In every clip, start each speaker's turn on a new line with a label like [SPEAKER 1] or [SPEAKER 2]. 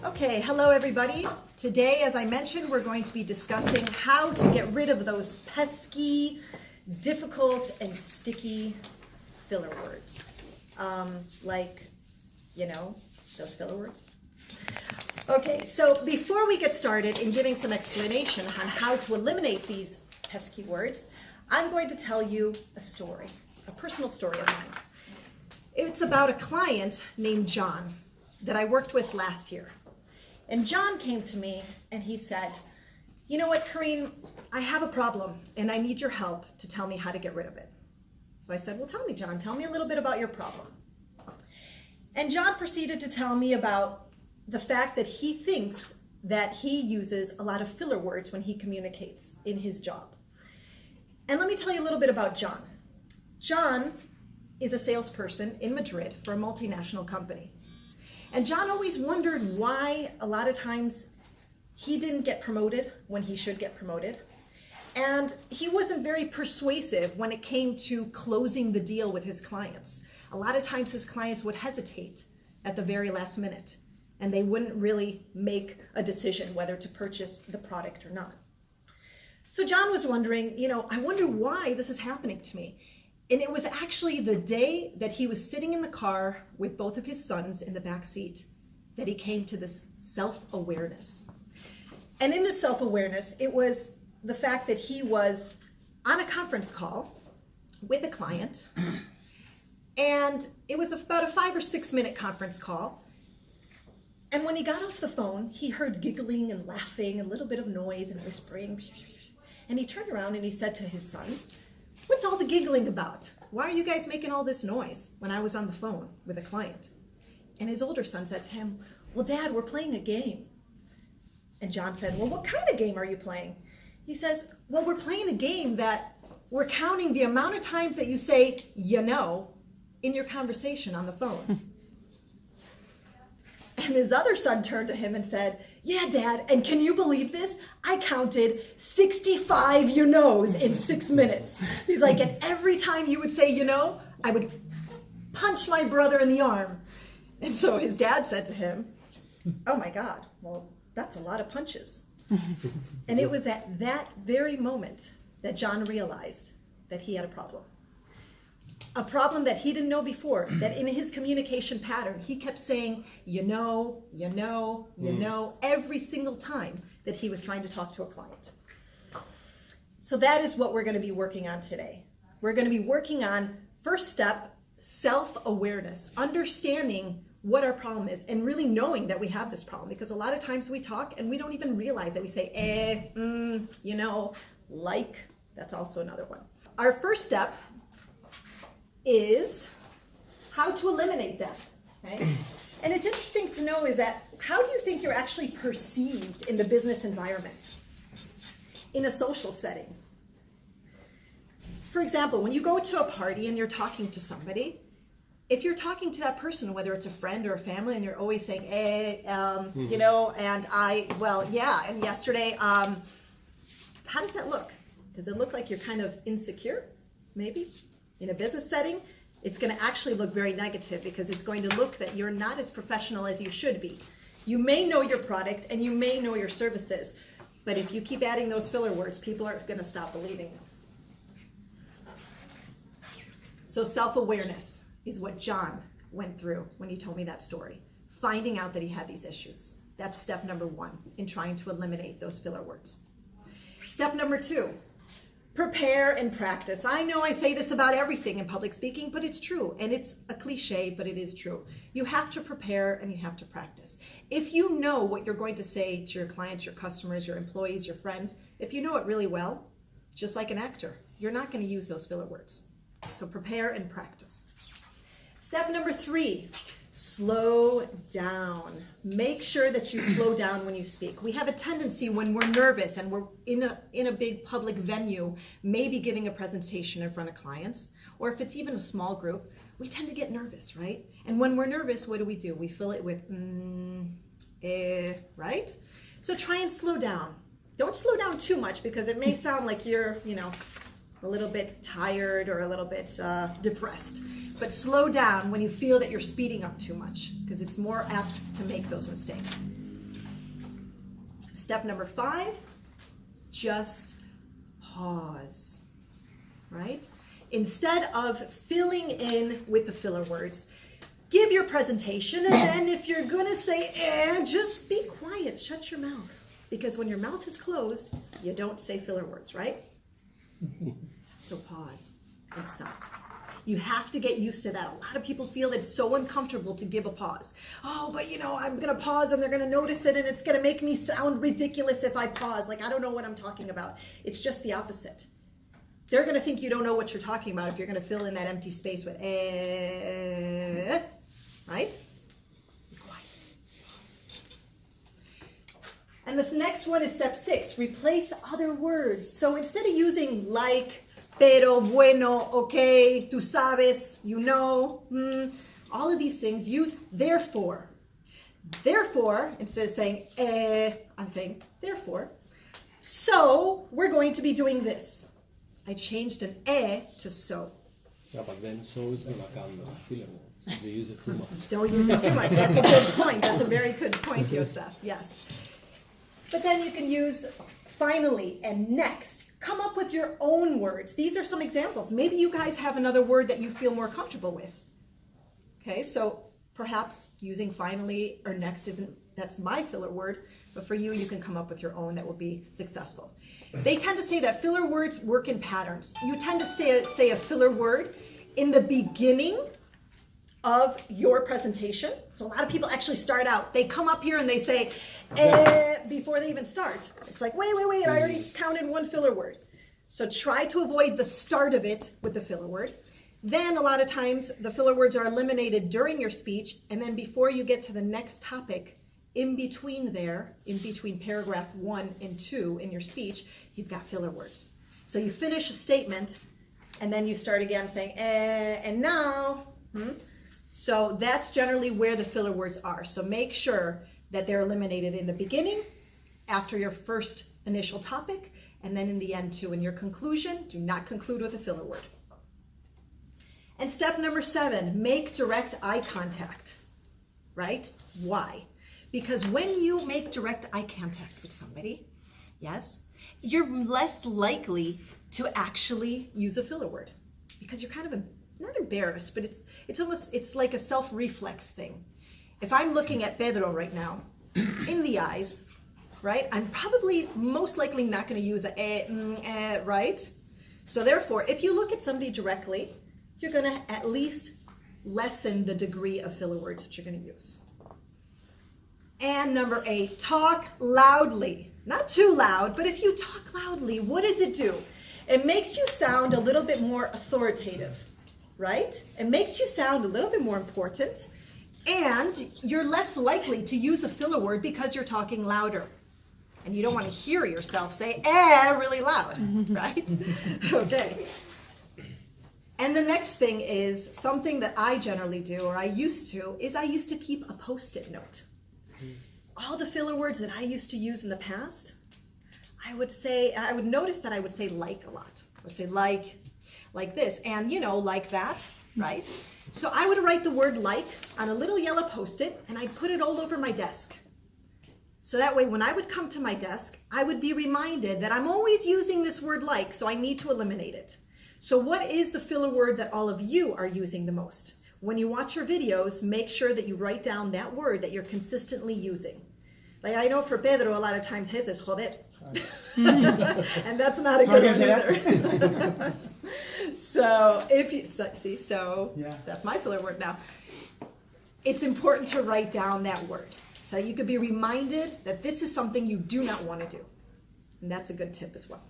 [SPEAKER 1] Okay, hello everybody. Today, as I mentioned, we're going to be discussing how to get rid of those pesky, difficult, and sticky filler words. Those filler words. Okay, so before we get started in giving some explanation on how to eliminate these pesky words, I'm going to tell you a story, a personal story of mine. It's about a client named John that I worked with last year. And John came to me and he said, you know what, Kareen, I have a problem and I need your help to tell me how to get rid of it. So I said, well, tell me, John, tell me a little bit about your problem. And John proceeded to tell me about the fact that he thinks that he uses a lot of filler words when he communicates in his job. And let me tell you a little bit about John. John is a salesperson in Madrid for a multinational company. And John always wondered why a lot of times he didn't get promoted when he should get promoted. And he wasn't very persuasive when it came to closing the deal with his clients. A lot of times his clients would hesitate at the very last minute and they wouldn't really make a decision whether to purchase the product or not. So John was wondering, I wonder why this is happening to me. And it was actually the day that he was sitting in the car with both of his sons in the back seat that he came to this self-awareness. And in this self-awareness, it was the fact that he was on a conference call with a client. And it was about a 5 or 6 minute conference call. And when he got off the phone, he heard giggling and laughing, a little bit of noise and whispering. And he turned around and he said to his sons, what's all the giggling about? Why are you guys making all this noise when I was on the phone with a client? And his older son said to him, well, Dad, we're playing a game. And John said, well, what kind of game are you playing? He says, well, we're playing a game that we're counting the amount of times that you say, in your conversation on the phone. And his other son turned to him and said, yeah, Dad, and can you believe this? I counted 65 in 6 minutes. He's like, and every time you would say, I would punch my brother in the arm. And so his dad said to him, oh my God, well, that's a lot of punches. And it was at that very moment that John realized that he had a problem. A problem that he didn't know before, that in his communication pattern, he kept saying, every single time that he was trying to talk to a client. So that is what we're going to be working on today. We're going to be working on, first step, self-awareness, understanding what our problem is and really knowing that we have this problem, because a lot of times we talk and we don't even realize that we say, that's also another one. Our first step is how to eliminate them, okay? And it's interesting to know is that how do you think you're actually perceived in the business environment, in a social setting? For example, when you go to a party and you're talking to somebody, if you're talking to that person, whether it's a friend or a family, and you're always saying, and yesterday, how does that look? Does it look like you're kind of insecure, maybe? In a business setting, it's going to actually look very negative because it's going to look that you're not as professional as you should be. You may know your product and you may know your services, but if you keep adding those filler words, people are going to stop believing you. So self-awareness is what John went through when he told me that story, finding out that he had these issues. That's step number 1 in trying to eliminate those filler words. Step number 2. Prepare and practice. I know I say this about everything in public speaking, but it's true. And it's a cliche, but it is true. You have to prepare and you have to practice. If you know what you're going to say to your clients, your customers, your employees, your friends, if you know it really well, just like an actor, you're not going to use those filler words. So prepare and practice. Step number 3, slow down. Make sure that you slow down when you speak. We have a tendency when we're nervous and we're in a big public venue, maybe giving a presentation in front of clients, or if it's even a small group, we tend to get nervous, right? And when we're nervous, what do? We fill it with right? So try and slow down. Don't slow down too much because it may sound like you're, a little bit tired or a little bit depressed. But slow down when you feel that you're speeding up too much, because it's more apt to make those mistakes. Step number 5, just pause, right? Instead of filling in with the filler words, give your presentation, and then if you're gonna say just be quiet, shut your mouth. Because when your mouth is closed, you don't say filler words, right? So pause and stop. You have to get used to that. A lot of people feel it's so uncomfortable to give a pause. Oh, but I'm gonna pause and they're gonna notice it and it's gonna make me sound ridiculous if I pause. Like I don't know what I'm talking about. It's just the opposite. They're gonna think you don't know what you're talking about if you're gonna fill in that empty space with right? Be quiet. Pause. And this next one is step 6, replace other words. So instead of using like, pero, bueno, okay, tú sabes, you know, all of these things, use therefore. Therefore, instead of saying I'm saying therefore. So we're going to be doing this. I changed an to so.
[SPEAKER 2] Yeah, but then so is going to become filler words. They use it too much.
[SPEAKER 1] Don't use it too much. That's a good point. That's a very good point, Yosef. Yes. But then you can use finally and next. Come up with your own words. These are some examples. Maybe you guys have another word that you feel more comfortable with. Okay, so perhaps using finally or next that's my filler word, but for you, you can come up with your own that will be successful. They tend to say that filler words work in patterns. You tend to say a filler word in the beginning of your presentation. So a lot of people actually start out, they come up here and they say, before they even start. It's like, wait, I already counted one filler word. So try to avoid the start of it with the filler word. Then a lot of times the filler words are eliminated during your speech, and then before you get to the next topic, in between paragraph 1 and 2 in your speech, you've got filler words. So you finish a statement, and then you start again saying, and now, So that's generally where the filler words are. So make sure that they're eliminated in the beginning, after your first initial topic, and then in the end too. In your conclusion, do not conclude with a filler word. And step number 7, make direct eye contact, right? Why? Because when you make direct eye contact with somebody, yes, you're less likely to actually use a filler word because you're kind of not embarrassed, but it's like a self-reflex thing. If I'm looking at Pedro right now in the eyes, right, I'm probably most likely not going to use right? So therefore, if you look at somebody directly, you're going to at least lessen the degree of filler words that you're going to use. And number 8, talk loudly. Not too loud, but if you talk loudly, what does it do? It makes you sound a little bit more authoritative, right? It makes you sound a little bit more important, and you're less likely to use a filler word because you're talking louder. And you don't want to hear yourself say, really loud, right? Okay. And the next thing is something that I generally do, or I used to keep a Post-it note. All the filler words that I used to use in the past, I would notice that I would say like a lot. I would say like this, and like that, right? So I would write the word like on a little yellow Post-it, and I'd put it all over my desk. So that way, when I would come to my desk, I would be reminded that I'm always using this word like, so I need to eliminate it. So what is the filler word that all of you are using the most? When you watch your videos, make sure that you write down that word that you're consistently using. Like I know for Pedro, a lot of times his is joder. And that's not a good one either. So if you see, that's my filler word now. It's important to write down that word. So you could be reminded that this is something you do not want to do. And that's a good tip as well.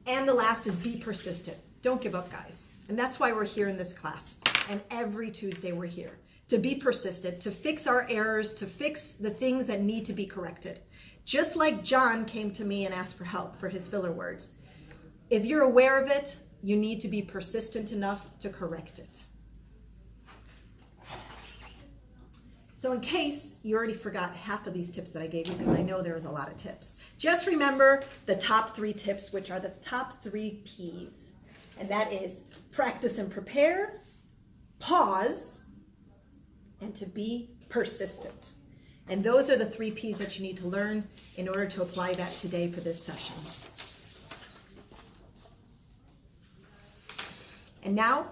[SPEAKER 1] And the last is be persistent. Don't give up, guys. And that's why we're here in this class. And every Tuesday we're here to be persistent, to fix our errors, to fix the things that need to be corrected. Just like John came to me and asked for help for his filler words. If you're aware of it, you need to be persistent enough to correct it. So in case you already forgot half of these tips that I gave you, because I know there was a lot of tips, just remember the top 3 tips, which are the top 3 P's. And that is practice and prepare, pause, and to be persistent. And those are the 3 P's that you need to learn in order to apply that today for this session. And now,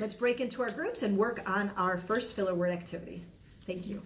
[SPEAKER 1] let's break into our groups and work on our first filler word activity. Thank you.